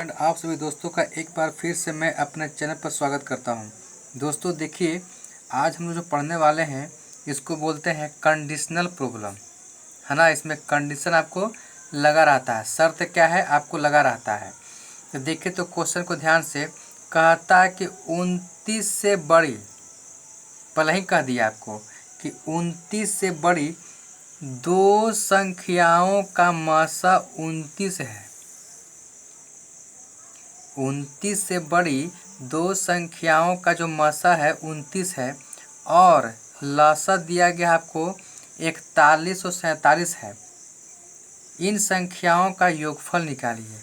Friend, आप सभी दोस्तों का एक बार फिर से मैं अपने चैनल पर स्वागत करता हूं। दोस्तों देखिए, आज हम लोग जो पढ़ने वाले हैं इसको बोलते हैं कंडीशनल प्रॉब्लम, है ना। इसमें कंडीशन आपको लगा रहता है, शर्त क्या है आपको लगा रहता है। तो देखिए तो क्वेश्चन को ध्यान से, कहता है कि 29 से बड़ी, पहले ही कह दिया आपको कि 29 से बड़ी दो संख्याओं का मासा 29 है। 29 से बड़ी दो संख्याओं का जो मासा है 29 है और लासा दिया गया आपको 41 और 47 है। इन संख्याओं का योगफल निकालिए।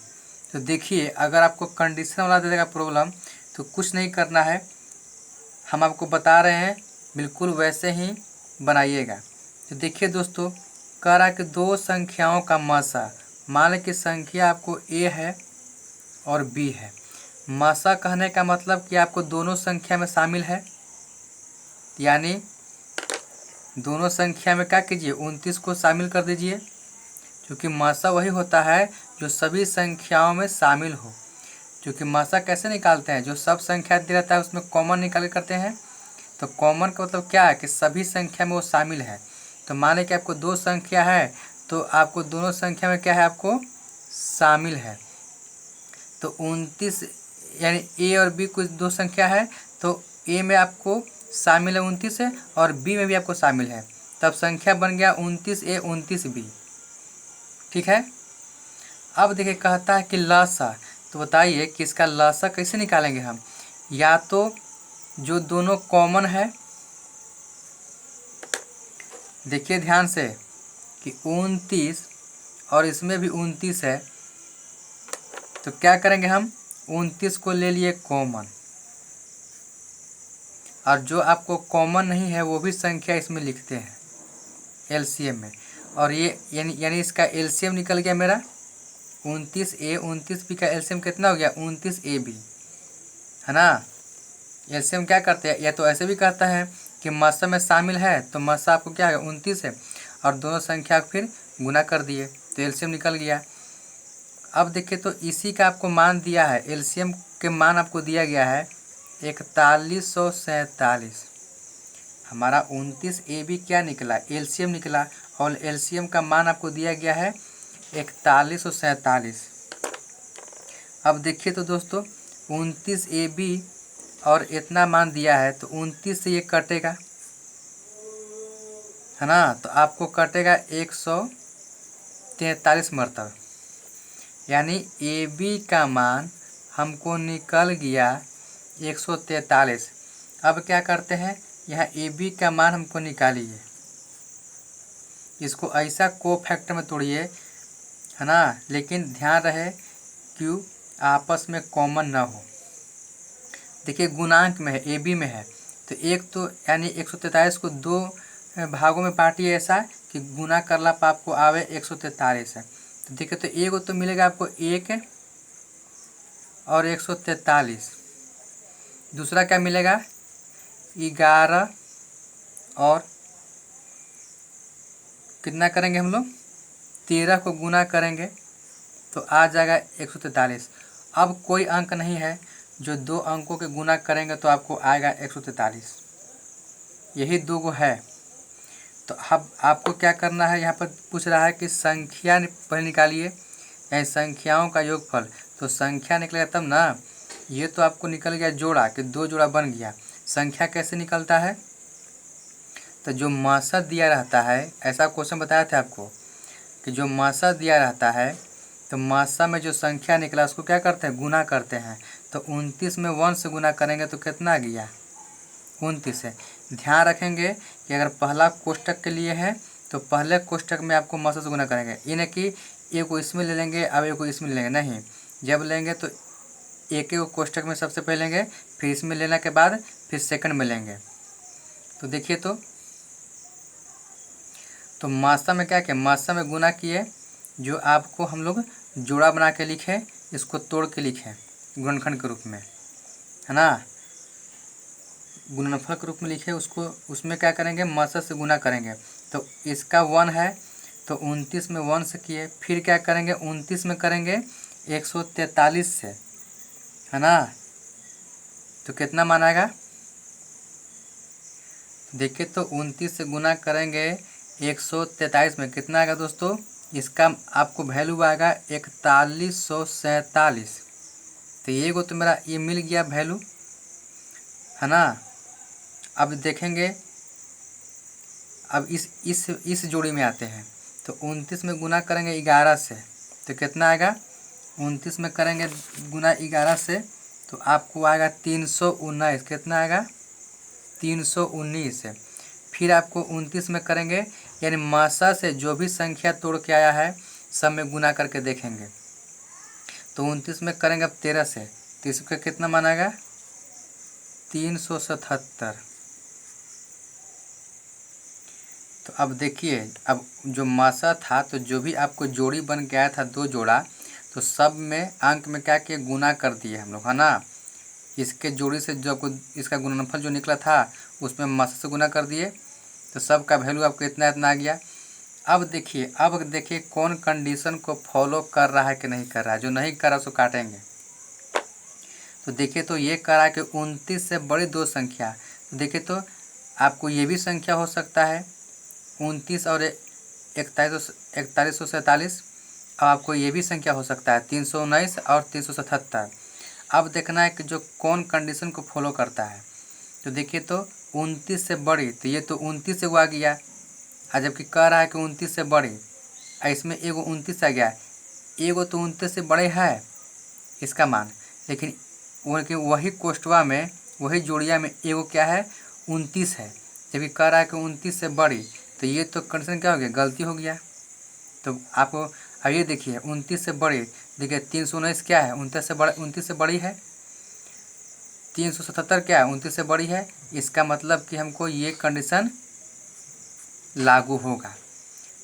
तो देखिए, अगर आपको कंडीशन वाला दे देगा प्रॉब्लम तो कुछ नहीं करना है, हम आपको बता रहे हैं बिल्कुल वैसे ही बनाइएगा। तो देखिए दोस्तों, कह रहा है कि दो संख्याओं का मासा, मान लें कि संख्या आपको ए है और बी है। मासा कहने का मतलब कि आपको दोनों संख्या में शामिल है, यानी दोनों संख्या में क्या कीजिए 29 को शामिल कर दीजिए, क्योंकि मासा वही होता है जो सभी संख्याओं में शामिल हो। क्योंकि मासा कैसे निकालते हैं, जो सब संख्या दिया रहता है उसमें कॉमन निकाल करते हैं। तो कॉमन का मतलब क्या है कि सभी संख्या में वो शामिल है। तो मान लें कि आपको दो संख्या है तो आपको दोनों संख्या में क्या है आपको शामिल है। तो 29 यानी ए और बी कुछ दो संख्या है, तो ए में आपको शामिल है 29 है और बी में भी आपको शामिल है, तब संख्या बन गया 29A 29B। ठीक है। अब देखिए, कहता है कि लासा, तो बताइए कि इसका लासा कैसे निकालेंगे हम। या तो जो दोनों कॉमन है, देखिए ध्यान से कि 29 और इसमें भी 29 है, तो क्या करेंगे हम 29 को ले लिए कॉमन, और जो आपको कॉमन नहीं है वो भी संख्या इसमें लिखते हैं एलसीएम में। और ये यानी इसका एलसीएम निकल गया मेरा 29A 29B का एलसीएम कितना हो गया 29AB, है ना। एलसीएम क्या करते हैं, या तो ऐसे भी कहता है कि मासा में शामिल है, तो मासा आपको क्या है 29 है और दोनों संख्या फिर गुना कर दिए तो एलसीएम निकल गया। अब देखिए, तो इसी का आपको मान दिया है, एलसीएम के मान आपको दिया गया है 4147। हमारा 29AB क्या निकला, एलसीएम निकला, और एलसीएम का मान आपको दिया गया है 4147। अब देखिए तो दोस्तों, 29AB और इतना मान दिया है तो 29 से ये कटेगा, है ना। तो आपको कटेगा 143 मरतब, यानी AB का मान हमको निकल गया 143। अब क्या करते हैं, यहाँ AB का मान हमको निकालिए, इसको ऐसा को फैक्टर में तोड़िए, है ना। लेकिन ध्यान रहे क्यों आपस में कॉमन ना हो। देखिए गुणांक में है, AB में है, तो एक तो यानी 143 को दो भागों में बांटिए ऐसा कि गुना करला पर आपको आवे 143 है। तो देखिए, तो एक तो मिलेगा आपको 1 और 143, दूसरा क्या मिलेगा 11 और कितना करेंगे हम लोग 13 को गुना करेंगे तो आ जाएगा 143। अब कोई अंक नहीं है जो दो अंकों के गुना करेंगे तो आपको आएगा 143, यही दो गो है। तो अब आपको क्या करना है, यहाँ पर पूछ रहा है कि संख्या पहले निकालिए, यानी संख्याओं का योगफल। तो संख्या निकलेगा तब ना, ये तो आपको निकल गया जोड़ा कि दो जोड़ा बन गया। संख्या कैसे निकलता है, तो जो मासा दिया रहता है, ऐसा क्वेश्चन बताया था आपको कि जो मासा दिया रहता है तो मासा में जो संख्या निकला उसको क्या करते हैं गुना करते हैं। तो 29 में 1 से गुना करेंगे तो कितना आ गया 29 है। ध्यान रखेंगे कि अगर पहला कोष्टक के लिए है तो पहले कोष्टक में आपको मासा से गुना करेंगे, ये नहीं कि एक को इसमें ले लेंगे अब एक को इसमें ले लेंगे, नहीं। जब लेंगे तो एक एक कोष्टक में सबसे पहले लेंगे, फिर इसमें लेने के बाद फिर सेकंड में लेंगे। तो देखिए, तो मासा में क्या किया, मासा में गुना किए, जो आपको हम लोग जोड़ा बना के लिखे, इसको तोड़ के लिखे गुणनखंड के रूप में, है ना। गुणनफल के रूप में लिखे उसको, उसमें क्या करेंगे मासा से गुना करेंगे। तो इसका 1 है तो 29 में 1 से किए, फिर क्या करेंगे 29 में करेंगे 143 से, है ना, तो कितना मान आएगा? देखिए तो 29 से गुना करेंगे 143 में, कितना आएगा दोस्तों? इसका आपको वैल्यू आएगा 4147। तो ये को तो मेरा ये मिल गया वैल्यू, है ना। अब देखेंगे, अब इस जोड़ी में आते हैं। तो 29 में गुना करेंगे 11 से, तो कितना आएगा? 29 में करेंगे गुना 11 से तो आपको आएगा 319। कितना आएगा? 319। फिर आपको 29 में करेंगे, यानी मासा से जो भी संख्या तोड़ के आया है सब में गुना करके देखेंगे। तो 29 में करेंगे अब 13 से, तो इसका कितना मान आएगा? 377। तो अब देखिए, अब जो मासा था तो जो भी आपको जोड़ी बन गया था 2 जोड़ा, तो सब में अंक में क्या किए? गुना कर दिए हम लोग, है ना। इसके जोड़ी से जो आपको इसका गुणनफल जो निकला था उसमें मासा से गुना कर दिए, तो सब का वैल्यू आपको इतना इतना आ गया। अब देखिए कौन कंडीशन को फॉलो कर रहा है कि नहीं कर रहा है। जो नहीं कर रहा उसको काटेंगे। तो देखिए तो ये कर रहा है कि 29 से बड़ी 2 संख्या। तो देखिए तो आपको ये भी संख्या हो सकता है 29 और 4147। अब आपको ये भी संख्या हो सकता है 319 और 377। अब देखना है कि जो कौन कंडीशन को फॉलो करता है। तो देखिए तो 29 से बड़ी, तो ये तो 29 से वो आ गया, और जबकि कह रहा है कि 29 से बड़ी, इसमें एगो 29 आ गया, एगो तो 29 से बड़े है इसका मान, लेकिन वही कोष्टवा में वही जोड़िया में एगो क्या है? 29 है, जबकि कह रहा है कि 29 से बड़ी। तो ये तो कंडीशन क्या हो गया? गलती हो गया। तो आपको अब ये देखिए 29 से बड़ी, देखिए 319 क्या है? 29 से बड़ी है। 377 क्या है? 29 से बड़ी है। इसका मतलब कि हमको ये कंडीशन लागू होगा।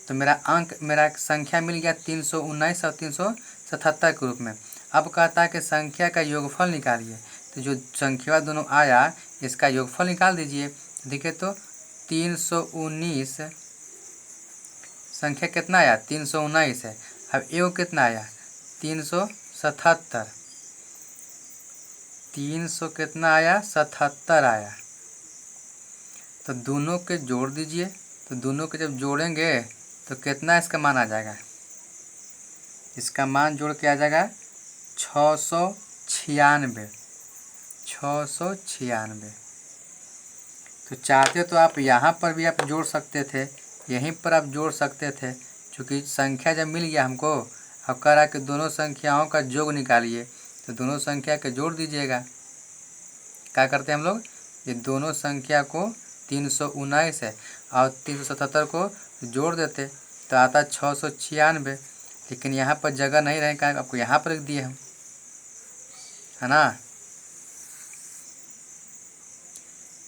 तो मेरा संख्या मिल गया 319 और 377 के रूप में। अब कहता है कि संख्या का योगफल निकालिए। तो जो संख्या दोनों आया इसका योगफल निकाल दीजिए। देखिए तो 319 संख्या कितना आया? 319 है। अब एगो कितना आया? 377। 300 कितना आया? 77 आया। तो दोनों के जोड़ दीजिए। तो दोनों के जब जोड़ेंगे तो कितना इसका मान आ जाएगा? इसका मान जोड़ के आ जाएगा 696। 696। तो चाहते तो आप यहाँ पर भी आप जोड़ सकते थे, यहीं पर आप जोड़ सकते थे, क्योंकि संख्या जब मिल गया हमको, अब कह रहा कि दोनों संख्याओं का योग निकालिए। तो दोनों संख्या के जोड़ दीजिएगा। क्या करते हैं हम लोग? ये दोनों संख्या को 319 है और 377 को जोड़ देते तो आता 696। लेकिन यहाँ पर जगह नहीं रहे, क्या आपको यहाँ पर लिख दिए हम, है ना।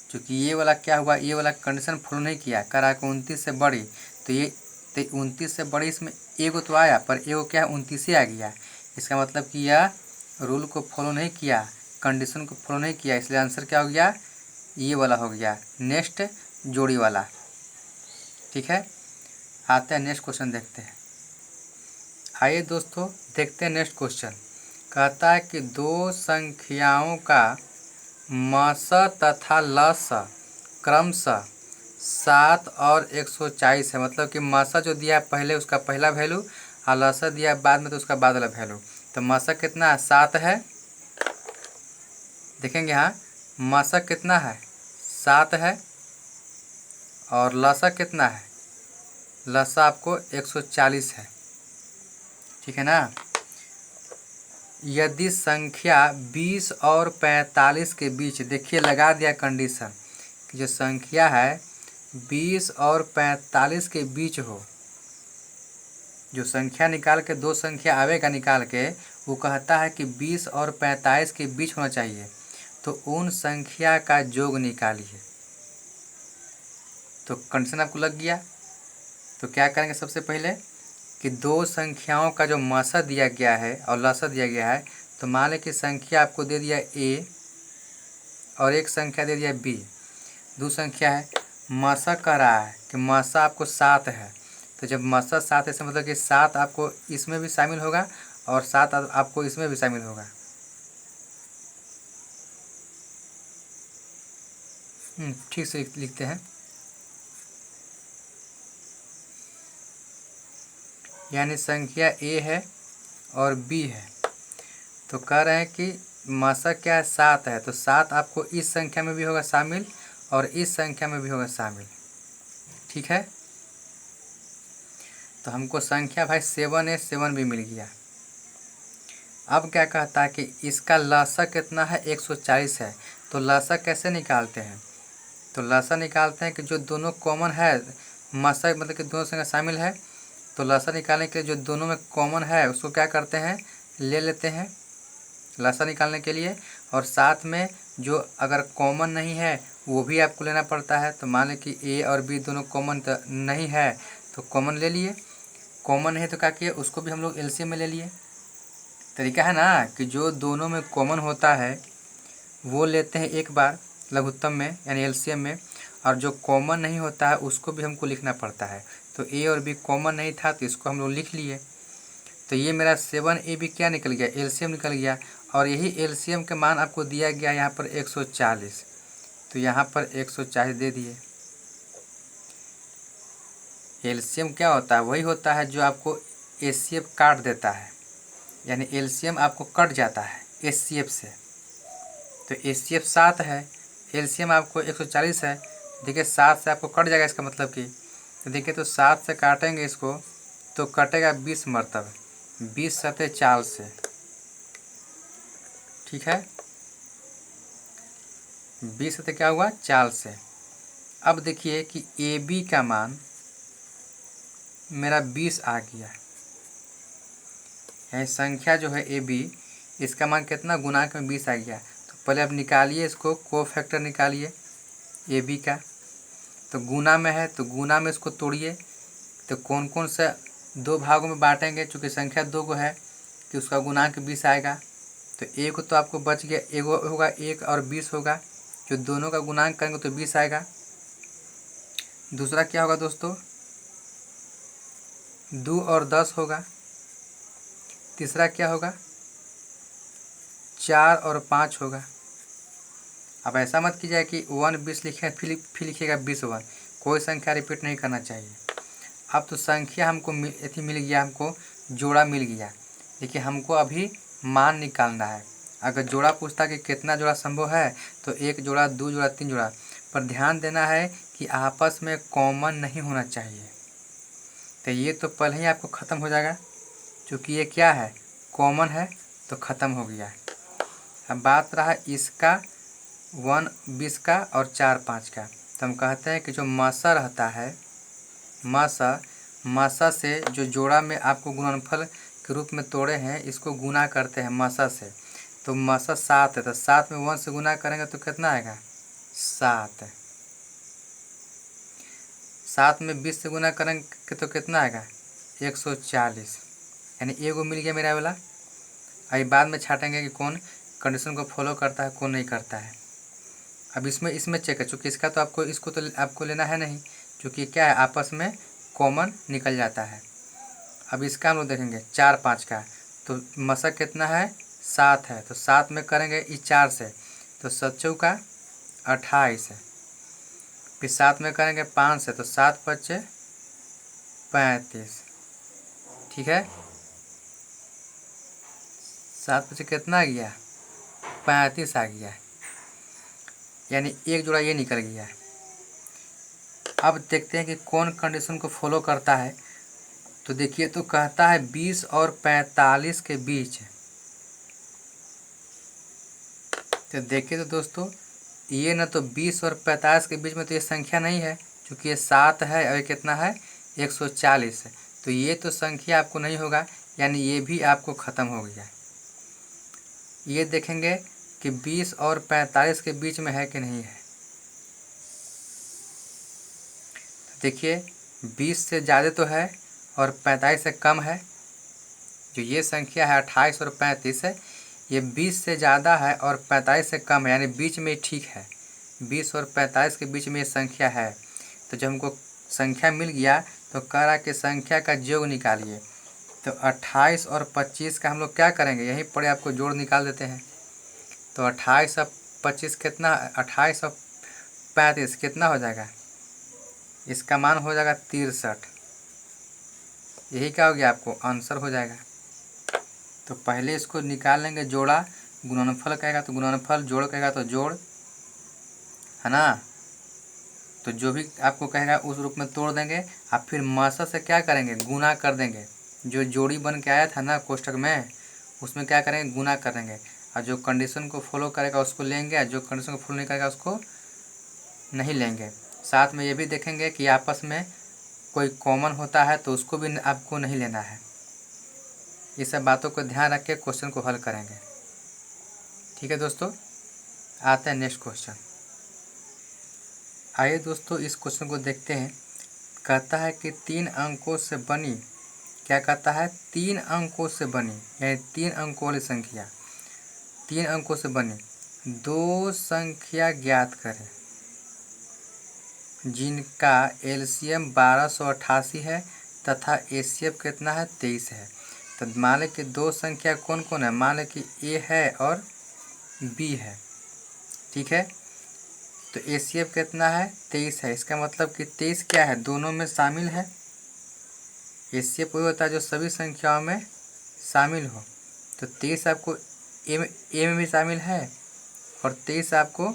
क्योंकि ये वाला क्या हुआ? ये वाला कंडीशन फॉलो नहीं किया, करा कि 29 से बड़ी। तो ये 29 से बड़ी, इसमें एगो तो आया पर एगो क्या है? 29 आ गया। इसका मतलब कि यह रूल को फॉलो नहीं किया, कंडीशन को फॉलो नहीं किया, इसलिए आंसर क्या हो गया? ये वाला हो गया, नेक्स्ट जोड़ी वाला। ठीक है, आते हैं नेक्स्ट क्वेश्चन देखते हैं। आइए दोस्तों देखते हैं नेक्स्ट क्वेश्चन। कहता है कि 2 संख्याओं का मस तथा लस क्रमशः 7 और 140 है। मतलब कि मसा जो दिया पहले उसका पहला वैल्यू और लसा दिया बाद में तो उसका बाद वाला वैल्यू। तो मसा कितना है? 7 है। देखेंगे हाँ, मसा कितना है? 7 है। और लसा कितना है? लसा आपको 140 है। ठीक है ना। यदि संख्या 20 और 45 के बीच, देखिए लगा दिया कंडीशन कि जो संख्या है 20 और 45 के बीच हो, जो संख्या निकाल के 2 संख्या आवेगा निकाल के, वो कहता है कि 20 और 45 के बीच होना चाहिए। तो उन संख्या का योग निकालिए। तो कंडीशन आपको लग गया। तो क्या करेंगे? सबसे पहले कि 2 संख्याओं का जो मसा दिया गया है और लसा दिया गया है, तो मान लें कि संख्या आपको दे दिया ए और एक संख्या दे दिया बी। 2 संख्या है, मसा कह रहा है कि मसा आपको 7 है। तो जब मसा 7 है इसका मतलब कि 7 आपको इसमें भी शामिल होगा और 7 आपको इसमें भी शामिल होगा। ठीक से लिखते हैं, यानी संख्या ए है और बी है। तो कह रहे हैं कि मशक क्या है, 7 है, तो 7 आपको इस संख्या में भी होगा शामिल और इस संख्या में भी होगा शामिल। ठीक है, तो हमको संख्या भाई 7 है, 7 भी मिल गया। अब क्या कहता है कि इसका लसक कितना है, 140 है। तो लसक कैसे निकालते हैं, तो लसक निकालते हैं कि जो दोनों कॉमन है, मशक मतलब कि दोनों संख्या शामिल है, तो लसक निकालने के लिए जो दोनों में कॉमन है उसको क्या करते हैं, ले लेते हैं लसक निकालने के लिए। और साथ में जो अगर कॉमन नहीं है वो भी आपको लेना पड़ता है। तो मान लें कि ए और बी दोनों कॉमन तो नहीं है, तो कॉमन ले लिए। कॉमन है तो क्या किए, उसको भी हम लोग एलसीएम में ले लिए। तरीका है ना कि जो दोनों में कॉमन होता है वो लेते हैं एक बार लघुत्तम में यानी एलसीएम में, और जो कॉमन नहीं होता है उसको भी हमको लिखना पड़ता है। तो ए और बी कॉमन नहीं था तो इसको हम लोग लिख लिए। तो ये मेरा 7AB क्या निकल गया, एलसीएम निकल गया। और यही एलसीएम के मान आपको दिया गया यहाँ पर 140, तो यहाँ पर 140 दे दिए। एलसीएम क्या होता है, वही होता है जो आपको एचसीएफ काट देता है, यानी एलसीएम आपको कट जाता है एचसीएफ से। तो एचसीएफ 7 है, एलसीएम आपको 140 है। देखिए 7 से आपको कट जाएगा, इसका मतलब कि तो देखिए तो 7 से काटेंगे इसको तो कटेगा 20 मरतब, 20 सतह 4 से। ठीक है, 20 सतह क्या हुआ, 4 से। अब देखिए कि ए बी का मान मेरा 20 आ गया, यानी संख्या जो है ए बी, इसका मान कितना, गुणांक में 20 आ गया। तो पहले अब निकालिए इसको, कोफैक्टर निकालिए ए बी का। तो गुना में है तो गुना में इसको तोड़िए। तो कौन कौन से दो भागों में बांटेंगे, चूँकि संख्या 2 को है कि उसका गुणांक 20 आएगा। तो ए को तो आपको बच गया, एगो होगा 1 और 20 होगा, जो दोनों का गुणांक करेंगे तो 20 आएगा। दूसरा क्या होगा दोस्तों, 2 और 10 होगा। तीसरा क्या होगा, 4 और 5 होगा। अब ऐसा मत कीजिए कि 1 20 लिखे फिर लिखिएगा 20 1, कोई संख्या रिपीट नहीं करना चाहिए। अब तो संख्या हमको मिल गया, हमको जोड़ा मिल गया। देखिए हमको अभी मान निकालना है। अगर जोड़ा पूछता कि कितना जोड़ा संभव है, तो 1 जोड़ा, 2 जोड़ा, 3 जोड़ा। पर ध्यान देना है कि आपस में कॉमन नहीं होना चाहिए। तो ये तो पहले ही आपको ख़त्म हो जाएगा, क्योंकि ये क्या है, कॉमन है, तो ख़त्म हो गया। अब बात रहा इसका 1 20 का और 4 5 का। तो हम कहते हैं कि जो मासा रहता है, मासा से जो जोड़ा में आपको गुणनफल के रूप में तोड़े हैं, इसको गुना करते हैं मासा से। तो मासा 7 है, तो 7 में 1 से गुना करेंगे तो कितना आएगा, 7। 7 में 20 से गुना करेंगे तो कितना आएगा, 140। यानी एगो मिल गया मेरा वाला। अभी बाद में छाटेंगे कि कौन कंडीशन को फॉलो करता है, कौन नहीं करता है। अब इसमें चेक है, चूँकि इसका तो आपको लेना है नहीं, क्योंकि क्या है, आपस में कॉमन निकल जाता है। अब इसका हम लोग देखेंगे 4 5 का। तो मशक कितना है, 7 है, तो 7 में करेंगे इस 4 से, तो 7 चौका 28 है। फिर 7 में करेंगे 5 से, तो 7 5 35। ठीक है, 7 5 कितना आ गया, 35 आ गया, यानी एक जोड़ा ये निकल गया है। अब देखते हैं कि कौन कंडीशन को फॉलो करता है। तो देखिए तो कहता है 20 और 45 के बीच। तो देखिए तो दोस्तों, ये ना तो 20 और 45 के बीच में तो ये संख्या नहीं है, क्योंकि ये 7 है और ये कितना है, 140 है। तो ये तो संख्या आपको नहीं होगा, यानी ये भी आपको ख़त्म हो गया। ये देखेंगे कि 20 और 45 के बीच में है कि नहीं है। देखिए 20 से ज़्यादा तो है और 45 से कम है। जो ये संख्या है 28 और 35 है, ये 20 से ज़्यादा है और 45 से कम है, यानी बीच में ठीक है। 20 और 45 के बीच में ये संख्या है। तो जब हमको संख्या मिल गया तो कह रहा कि संख्या का योग निकालिए। तो 28 और 25 का हम लोग क्या करेंगे, यहीं पर आपको जोड़ निकाल देते हैं। तो 28 और 25 कितना, 28 और 35 कितना हो जाएगा, इसका मान हो जाएगा 63। यही क्या हो गया, आपको आंसर हो जाएगा। तो पहले इसको निकाल लेंगे, जोड़ा गुणनफल कहेगा तो गुणनफल, जोड़ कहेगा तो जोड़, है ना। तो जो भी आपको कहेगा उस रूप में तोड़ देंगे। आप फिर मासा से क्या करेंगे, गुना कर देंगे। जो जोड़ी बन के आया था ना कोष्ठक में, उसमें क्या करेंगे, गुना कर देंगे। और जो कंडीशन को फॉलो करेगा उसको लेंगे, और जो कंडीशन को फॉलो नहीं करेगा उसको नहीं लेंगे। साथ में ये भी देखेंगे कि आपस में कोई कॉमन होता है तो उसको भी आपको नहीं लेना है। ये सब बातों को ध्यान रख के क्वेश्चन को हल करेंगे। ठीक है दोस्तों, आते हैं नेक्स्ट क्वेश्चन। आइए दोस्तों इस क्वेश्चन को देखते हैं। कहता है कि 3 अंकों से बनी, क्या कहता है, 3 अंकों से बनी, यानी 3 अंकों वाली संख्या, 3 अंकों से बनी 2 संख्या ज्ञात करें जिनका एलसीएम 1288 है तथा एचसीएफ कितना है, 23 है। तो मान लें कि 2 संख्या कौन कौन है, मान लें कि ए है और बी है। ठीक है, तो एचसीएफ कितना है, 23 है। इसका मतलब कि 23 क्या है, दोनों में शामिल है। एचसीएफ वही होता है जो सभी संख्याओं में शामिल हो। तो 23 आपको ए में भी शामिल है और 23 आपको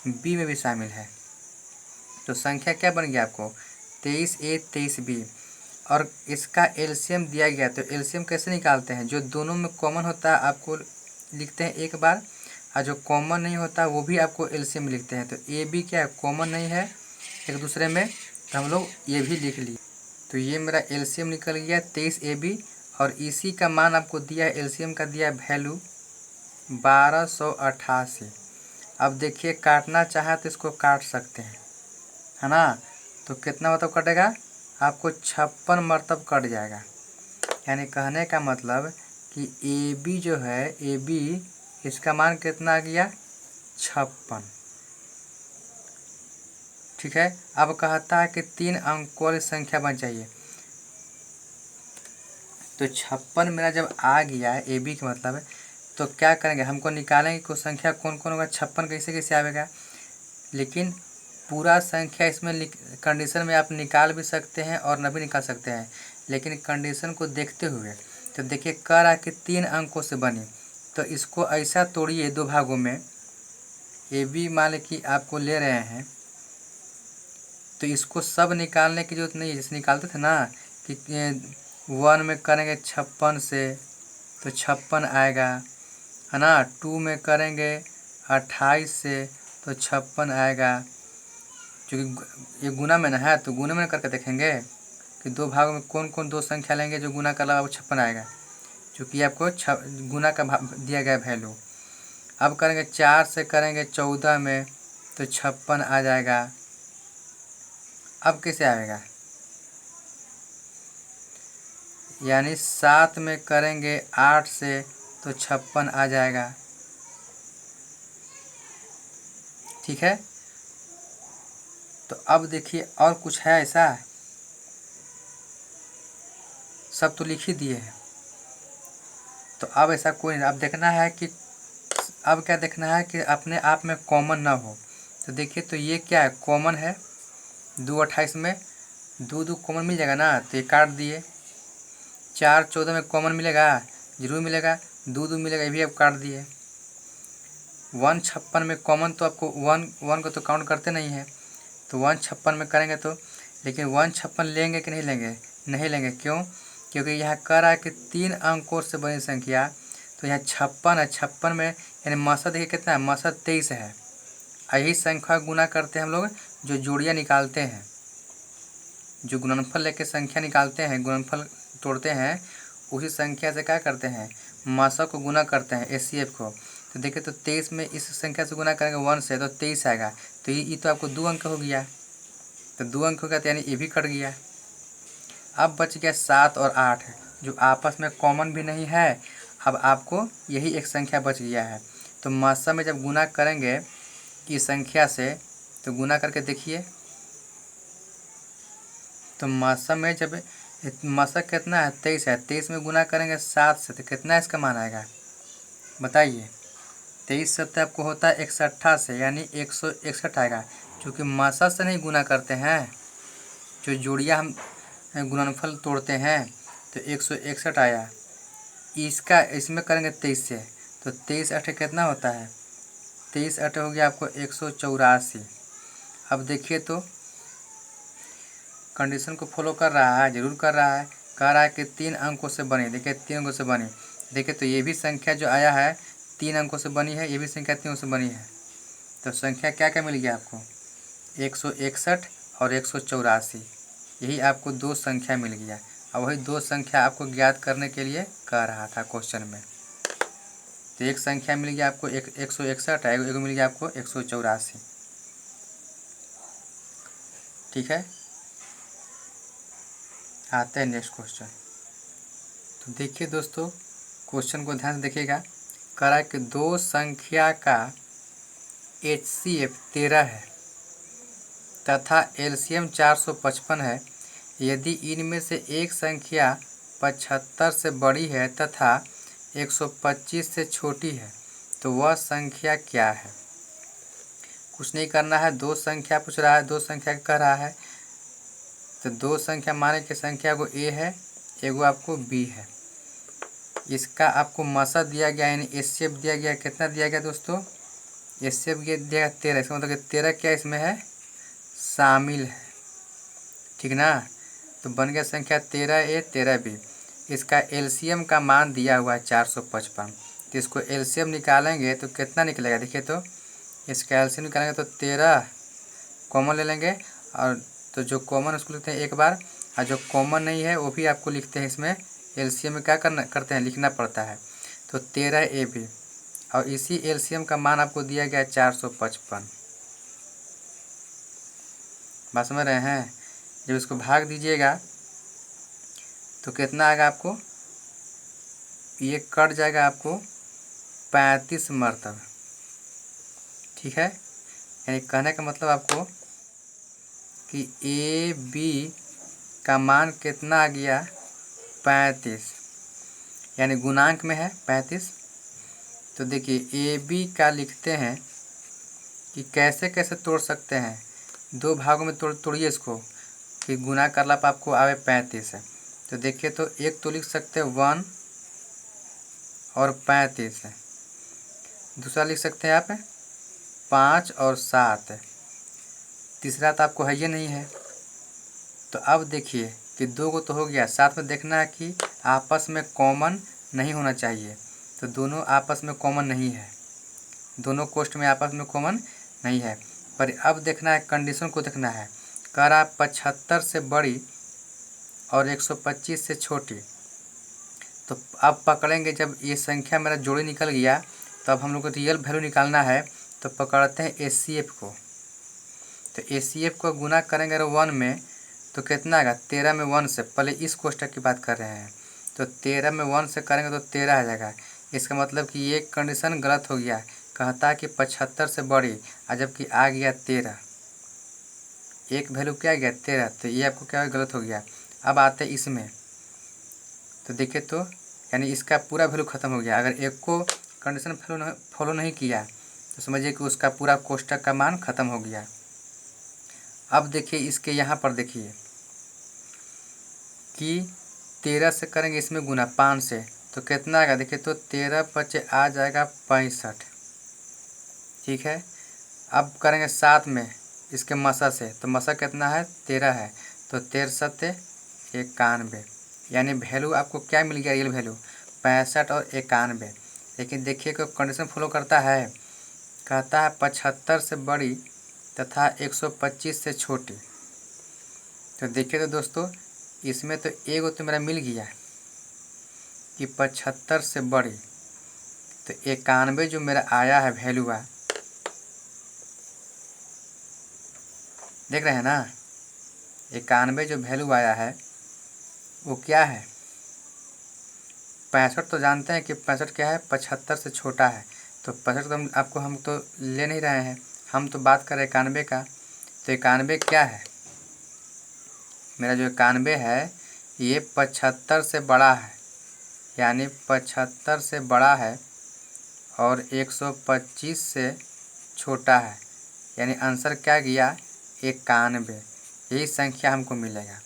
बी में भी शामिल है। तो संख्या क्या बन गया आपको, 23A 23B। और इसका एलसीएम दिया गया। तो एलसीएम कैसे निकालते हैं, जो दोनों में कॉमन होता है आपको लिखते हैं एक बार, और जो कॉमन नहीं होता वो भी आपको एलसीएम लिखते हैं। तो ए बी क्या है, कॉमन नहीं है एक दूसरे में, तो हम लोग ये भी लिख लिए। तो ये मेरा एलसीएम निकल गया 23AB। और इसी का मान आपको दिया है, एलसीएम का दिया है वैल्यू 1288। अब देखिए काटना चाहे तो इसको काट सकते हैं, है ना। तो कितना मतलब कटेगा, आपको 56 मरतब कट जाएगा। यानी कहने का मतलब कि ए बी जो है, ए बी इसका मान कितना आ गया, 56। ठीक है, अब कहता है कि 3 अंकों वाली संख्या बन चाहिए। तो 56 मेरा जब आ गया है, ए बी का मतलब है, तो क्या करेंगे, हमको निकालेंगे कोई संख्या कौन कौन होगा, 56 कैसे कैसे आएगा। लेकिन पूरा संख्या इसमें कंडीशन में आप निकाल भी सकते हैं और न भी निकाल सकते हैं, लेकिन कंडीशन को देखते हुए। तो देखिए कह रहा कि 3 अंकों से बनी, तो इसको ऐसा तोड़िए 2 भागों में। ए बी मान लें कि आपको ले रहे हैं, तो इसको सब निकालने की जरूरत नहीं है। जैसे निकालते थे ना कि 1 में करेंगे 56 से तो 56 आएगा, है ना। 2 में करेंगे 28 से तो 56 आएगा। क्योंकि ये गुना में ना है, तो गुना में करके देखेंगे कि 2 भागों में कौन कौन 2 संख्या लेंगे जो गुना कर लगा वो 56 आएगा, क्योंकि आपको गुना का दिया गया वैल्यू। अब करेंगे 4 से करेंगे 14 में तो 56 आ जाएगा। अब कैसे आएगा, यानी 7 में करेंगे 8 से तो 56 आ जाएगा। ठीक है, तो अब देखिए और कुछ है ऐसा, सब तो लिख ही दिए हैं। तो अब ऐसा कोई नहीं, अब देखना है कि अब क्या देखना है कि अपने आप में कॉमन ना हो। तो देखिए तो ये क्या है, कॉमन है 228 में, 2 कॉमन मिल जाएगा ना, तो ये काट दिए। 4 14 में कॉमन मिलेगा, जरूर मिलेगा, 2 मिलेगा, ये भी आप काट दिए। 1 56 में कॉमन तो आपको 1 को तो काउंट करते नहीं है, तो 1 56 में करेंगे तो, लेकिन 1 56 लेंगे कि नहीं लेंगे, नहीं लेंगे। क्यों, क्योंकि यहाँ कह रहा है कि 3 अंकों से बनी संख्या। तो यहाँ 56 है, 56 में यानी मसा देखिए कितना है, मसा 23 है। यही संख्या गुना करते हैं हम लोग, जो जोड़ियाँ निकालते हैं, जो गुणनफल लेके संख्या निकालते हैं, गुणनफल तोड़ते हैं, उसी संख्या से क्या करते हैं, मासा को गुना करते हैं, एचसीएफ को। तो देखिए तो 23 में इस संख्या से गुना करेंगे 1 से तो 23 आएगा। तो ये तो आपको 2 अंक हो गया, तो 2 अंक हो गया, तो यानी ये भी कट गया। अब बच गया 7 और 8 जो आपस में कॉमन भी नहीं है। अब आपको यही एक संख्या बच गया है। तो मासा में जब गुना करेंगे इस संख्या से, तो गुना करके देखिए, तो मासा में जब मशक कितना है 23 है, 23 में गुना करेंगे 7 से तो कितना इसका मान आएगा बताइए। 23 सत्ते आपको होता है 61 से, यानी 161 आएगा। चूँकि मशक से नहीं गुना करते हैं, जो जोड़ियाँ हम गुणनफल तोड़ते हैं, तो 161 आया। इसका इसमें करेंगे 23 से, तो 23 अठे कितना होता है, 23 अठे हो गया आपको 184। अब देखिए तो कंडीशन को फॉलो कर रहा है, जरूर कर रहा है। कह रहा है कि 3 अंकों से बनी, देखिए 3 अंकों से बनी। देखिए तो ये भी संख्या जो आया है 3 अंकों से बनी है, ये भी संख्या 3 अंकों से बनी है। तो संख्या क्या क्या मिल गया आपको, 161 और 184। यही आपको दो संख्या मिल गया। अब वही दो संख्या आपको ज्ञात करने के लिए कह रहा था क्वेश्चन में। तो एक संख्या मिल गया आपको 161 है, एक मिल गया आपको 184। ठीक है, आते हैं नेक्स्ट क्वेश्चन। तो देखिए दोस्तों, क्वेश्चन को ध्यान से देखिएगा। कह रहा है कि दो संख्या का HCF 13 है तथा LCM 455 है। यदि इनमें से एक संख्या 75 से बड़ी है तथा 125 से छोटी है तो वह संख्या क्या है। कुछ नहीं करना है, दो संख्या पूछ रहा है, दो संख्या कह रहा है। तो दो संख्या माने कि संख्या को A है, एगो आपको B है। इसका आपको मसा दिया गया, यानी HCF दिया गया। कितना दिया गया दोस्तों, HCF दिया गया 13। इसका मतलब कि 13 क्या इसमें है, शामिल है। ठीक ना, तो बन गया संख्या 13A 13B। इसका LCM का मान दिया हुआ है 455। तो इसको LCM निकालेंगे तो कितना निकलेगा, देखिए तो इसका LCM निकालेंगे तो 13 कॉमन ले लेंगे, और तो जो कॉमन उसको लिखते हैं एक बार, और जो कॉमन नहीं है वो भी आपको लिखते हैं। इसमें LCM में क्या करते हैं, लिखना पड़ता है। तो 13AB, और इसी LCM का मान आपको दिया गया 455। बात समझ रहे हैं। जब इसको भाग दीजिएगा तो कितना आएगा आपको, ये कट जाएगा आपको 35 मरतब। ठीक है, यानी कहने का मतलब आपको कि AB का मान कितना आ गया 35, यानी गुणांक में है 35। तो देखिए AB का लिखते हैं कि कैसे कैसे तोड़ सकते हैं, दो भागों में तोड़िए इसको कि गुना करला पर आपको आवे 35 है। तो देखिए तो एक तो लिख सकते हैं 1 और 35 है, दूसरा लिख सकते हैं आप 5 और 7 है, तीसरा तो आपको है ये नहीं है। तो अब देखिए कि दो को तो हो गया, साथ में देखना है कि आपस में कॉमन नहीं होना चाहिए। तो दोनों आपस में कॉमन नहीं है, दोनों कोष्ठ में आपस में कॉमन नहीं है। पर अब देखना है, कंडीशन को देखना है। कह रहा 75 से बड़ी और 125 से छोटी। तो अब पकड़ेंगे, जब ये संख्या मेरा जोड़ी निकल गया तो अब हम लोग को रियल वैल्यू निकालना है। तो पकड़ते हैं HCF को। तो HCF को गुना करेंगे अगर 1 में तो कितना आएगा, 13 में 1 से, पहले इस कोष्ठक की बात कर रहे हैं। तो 13 में 1 से करेंगे तो 13 आ जाएगा। इसका मतलब कि ये कंडीशन गलत हो गया। कहता है कि 75 से बड़ी, और जबकि आ गया 13, एक वैल्यू क्या गया 13, तो ये आपको क्या गलत हो गया। अब आते इसमें, तो देखिए तो यानी इसका पूरा वैल्यू ख़त्म हो गया। अगर एक को कंडीशन फॉलो नहीं किया तो समझिए कि उसका पूरा कोष्ठक का मान ख़त्म हो गया। अब देखिए इसके यहाँ पर देखिए कि 13 से करेंगे इसमें गुना 5 से तो कितना आएगा, देखिए तो 13 पचे आ जाएगा 65। ठीक है, अब करेंगे 7 में इसके मसा से, तो मसा कितना है 13 है, तो 13 सत्ते 91, यानी वैल्यू आपको क्या मिल गया, रियल वैल्यू 65 और 91। लेकिन देखिए कि कंडीशन फॉलो करता है। कहता है 75 से बड़ी तथा 125 से छोटी। तो देखिए तो दोस्तों, इसमें तो एगो तो मेरा मिल गया कि 75 से बड़ी, तो 91 जो मेरा आया है वैल्यू है, देख रहे हैं ना, 91 जो वैल्यू आया है वो क्या है, 65 तो जानते हैं कि 65 क्या है, 75 से छोटा है। तो 65 तो हम तो ले नहीं रहे हैं, हम तो बात कर रहे 91 का। तो 91 क्या है, मेरा जो 91 है ये 75 से बड़ा है, यानी 75 से बड़ा है और 125 से छोटा है, यानी आंसर क्या गया 91। यही संख्या हमको मिलेगा।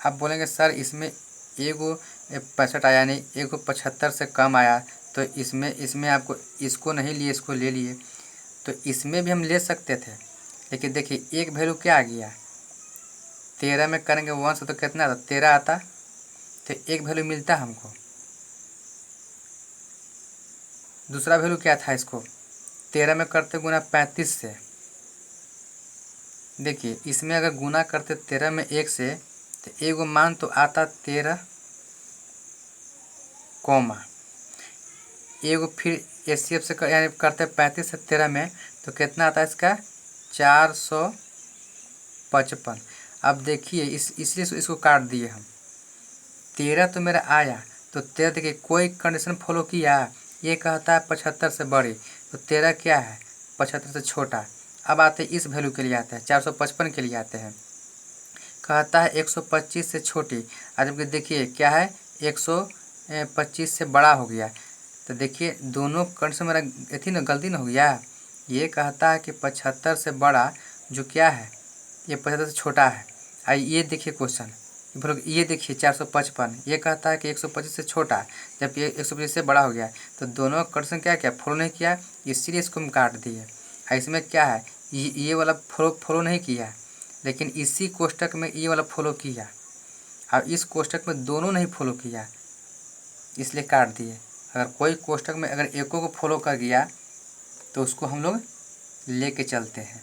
अब बोलेंगे सर इसमें एगो 65 आया, यानी एगो 75 से कम आया, तो इसमें आपको इसको नहीं लिए, इसको ले लिए। तो इसमें भी हम ले सकते थे, लेकिन देखिए एक वैल्यू क्या आ गया, 13 में करेंगे 1 से तो कितना आता, 13 आता, तो एक वैल्यू मिलता हमको। दूसरा वैल्यू क्या था, इसको 13 में करते गुना 35 से। देखिए इसमें अगर गुना करते 13 में 1 से, तो एगो मान तो आता 13 कॉमा एगो फिर एचसीएफ से यानी करते 35 से 13 में, तो कितना आता है इसका 455। अब देखिए इसलिए इसको काट दिए हम। 13 तो मेरा आया, तो 13 देखिए कोई कंडीशन फॉलो किया, ये कहता है 75 से बड़ी, तो 13 क्या है 75 से छोटा। अब आते इस वैल्यू के लिए आते हैं, 455 के लिए आते हैं, कहता है 125 से छोटी। आज जबकि देखिए क्या है 125 से बड़ा हो गया, तो देखिए दोनों कंडीशन मेरा थी ना, गलती ना हो गया। ये कहता है कि 75 से बड़ा, जो क्या है ये 75 से छोटा है। आई ये देखिए क्वेश्चन, ये देखिए 455, ये कहता है कि 125 से छोटा, जबकि 125 से बड़ा हो गया, तो दोनों कंडीशन क्या क्या फॉलो नहीं किया, इसीलिए इसको हम काट दिए। इसमें क्या है ये वाला फॉलो नहीं किया, लेकिन इसी कोष्टक में ये वाला फॉलो किया, और इस कोष्टक में दोनों नहीं फॉलो किया, इसलिए काट दिए। अगर कोई कोष्टक में अगर एको को फॉलो कर गया तो उसको हम लोग लेके चलते हैं।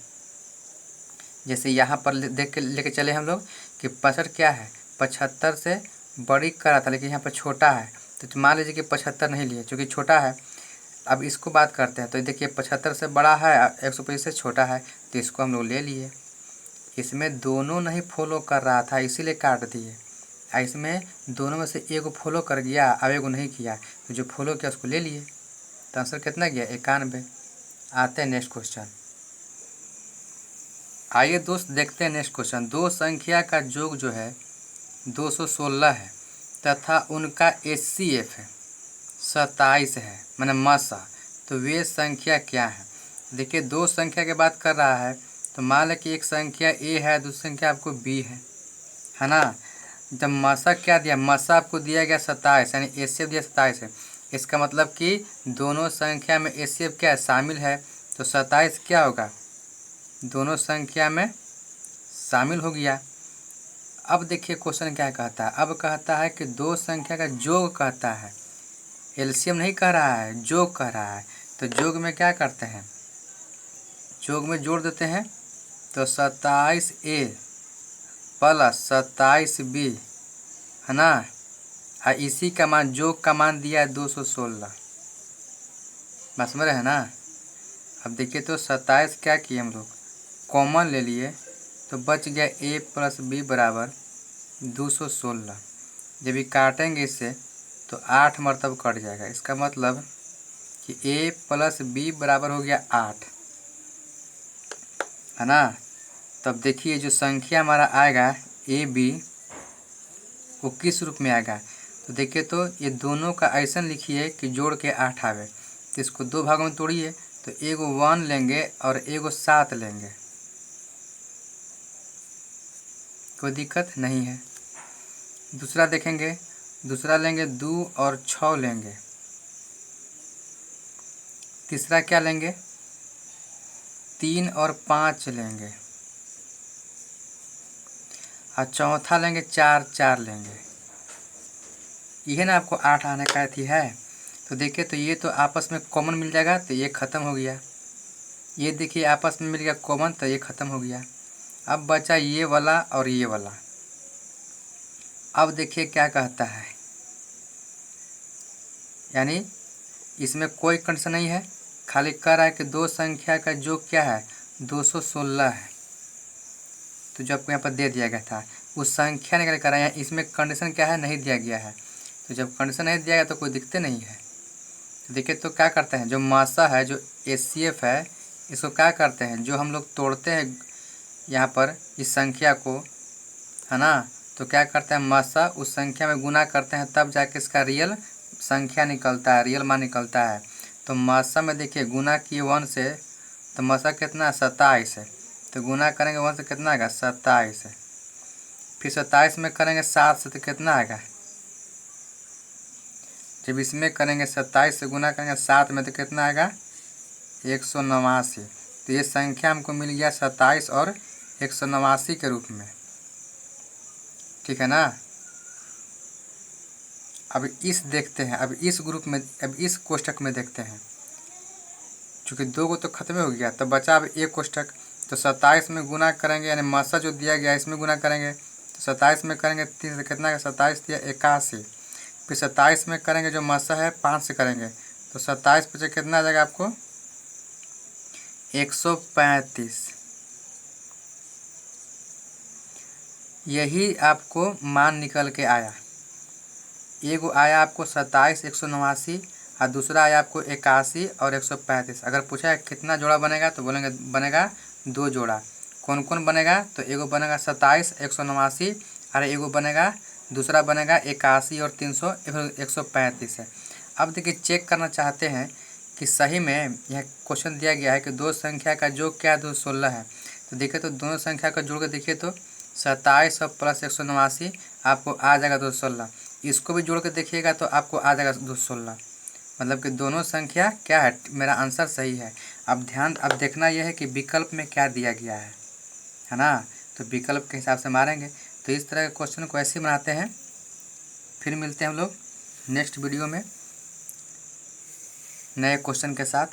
जैसे यहाँ पर देख के लेके चले हम लोग कि 65 क्या है 75 से बड़ी करा था, लेकिन यहाँ पर छोटा है, तो मान लीजिए कि 75 नहीं लिए क्योंकि छोटा है। अब इसको बात करते हैं, तो देखिए 75 से बड़ा है, 125 से छोटा है, तो इसको हम लोग ले लिए। इसमें दोनों नहीं फॉलो कर रहा था, इसीलिए काट दिए। इसमें दोनों में से एगो फॉलो कर गया, अब एगो नहीं किया, तो जो फॉलो किया उसको ले लिए, तो आंसर कितना गया 91। आते हैं नेक्स्ट क्वेश्चन। आइए दोस्त देखते हैं नेक्स्ट क्वेश्चन। दो संख्या का योग जो है 216 है तथा उनका HCF है 27 है, माने मसा, तो वे संख्या क्या है। देखिए दो संख्या की बात कर रहा है, तो मान लें कि एक संख्या A है, दूसरी संख्या आपको B है ना। जब मसा क्या दिया, मसा आपको दिया गया 27, यानी HCF दिया 27 है। इसका मतलब कि दोनों संख्या में HCF क्या है शामिल है, तो 27 क्या होगा दोनों संख्या में शामिल हो गया। अब देखिए क्वेश्चन क्या कहता है, अब कहता है कि दो संख्या का योग कहता है, एलसीएम नहीं कह रहा है, योग कह रहा है। तो योग में क्या करते हैं, योग में जोड़ देते हैं, तो 27A प्लस 27B है ना, और इसी का मान योग का मान दिया है 216, बस समझ रहे हैं ना। अब देखिए तो 27 क्या किए हम लोग कॉमन ले लिए, तो बच गया A प्लस B बराबर 216। जब ये काटेंगे इससे तो 8 मरतब कट जाएगा, इसका मतलब कि A प्लस B बराबर हो गया 8 है ना। तब देखिए जो संख्या हमारा आएगा AB वो किस रूप में आएगा, तो देखिए तो ये दोनों का ऐसा लिखिए कि जोड़ के 8 आवे। तो इसको दो भागों में तोड़िए, तो एगो 1 लेंगे और एगो 7 लेंगे, कोई दिक्कत नहीं है। दूसरा देखेंगे, दूसरा लेंगे 2 और 6 लेंगे। तीसरा क्या लेंगे 3 और 5 लेंगे, और चौथा लेंगे 4 लेंगे। यह ना आपको 8 आने का थी है। तो देखिए तो ये तो आपस में कॉमन मिल जाएगा, तो ये ख़त्म हो गया। ये देखिए आपस में मिल गया कॉमन, तो ये ख़त्म हो गया। अब बचा ये वाला और ये वाला। अब देखिए क्या कहता है, यानी इसमें कोई कंडीशन नहीं है, खाली कह रहा है कि दो संख्या का योग क्या है 216 है। तो जो आपको यहाँ पर दे दिया गया था उस संख्या निकाल कर रहा है, इसमें कंडीशन क्या है नहीं दिया गया है। तो जब कंडीशन नहीं दिया गया तो कोई दिक्कत नहीं है। तो देखिए तो क्या करते हैं, जो मासा है जो HCF है, इसको क्या करते हैं, जो हम लोग तोड़ते हैं यहाँ पर इस संख्या को है ना, तो क्या करते हैं, मसा उस संख्या में गुना करते हैं, तब जाके इसका रियल संख्या निकलता है, रियल मान निकलता है। तो मसा में देखिए गुना किए 1 से, तो मसा कितना है, 27 है। तो गुना करेंगे 1 से कितना आएगा, 27 है। फिर 27 में करेंगे 7 से, तो कितना आएगा, जब इसमें करेंगे 27 से गुना करेंगे 7 में, तो कितना आएगा, 189। तो ये संख्या हमको मिल गया 27 और 189 के रूप में, ठीक है ना। अब इस देखते हैं, अब इस ग्रुप में, अब इस कोष्ठक में देखते हैं। चूँकि 2 को तो खत्म हो गया, तो बचा अब एक कोष्ठक। तो 27 में गुना करेंगे, यानी मसा जो दिया गया इसमें गुना करेंगे। तो 27 में करेंगे 3 से कितना है, 27 दिया 81। फिर 27 में करेंगे जो मसा है 5 से करेंगे, तो 27 पे कितना आ जाएगा आपको, 135। यही आपको मान निकल के आया। एगो आया आपको 27 189 और दूसरा आया आपको 81 और 135। अगर पूछा है कितना जोड़ा बनेगा, तो बोलेंगे बनेगा 2 जोड़ा। कौन कौन बनेगा, तो एगो बनेगा 27 189 और एगो बनेगा, दूसरा बनेगा 81 और 300 135 है। अब देखिए चेक करना चाहते हैं कि सही में यह क्वेश्चन दिया गया है कि दो संख्या का योग क्या है, 216 है। तो देखिए, तो दोनों संख्या का जोड़ के देखिए, तो 27 और प्लस 189 आपको आ जाएगा 216। इसको भी जोड़ के देखिएगा तो आपको आ जाएगा 216। मतलब कि दोनों संख्या क्या है, मेरा आंसर सही है। अब देखना यह है कि विकल्प में क्या दिया गया है ना। तो विकल्प के हिसाब से मारेंगे। तो इस तरह के क्वेश्चन को ऐसे बनाते हैं। फिर मिलते हैं हम लोग नेक्स्ट वीडियो में नए क्वेश्चन के साथ।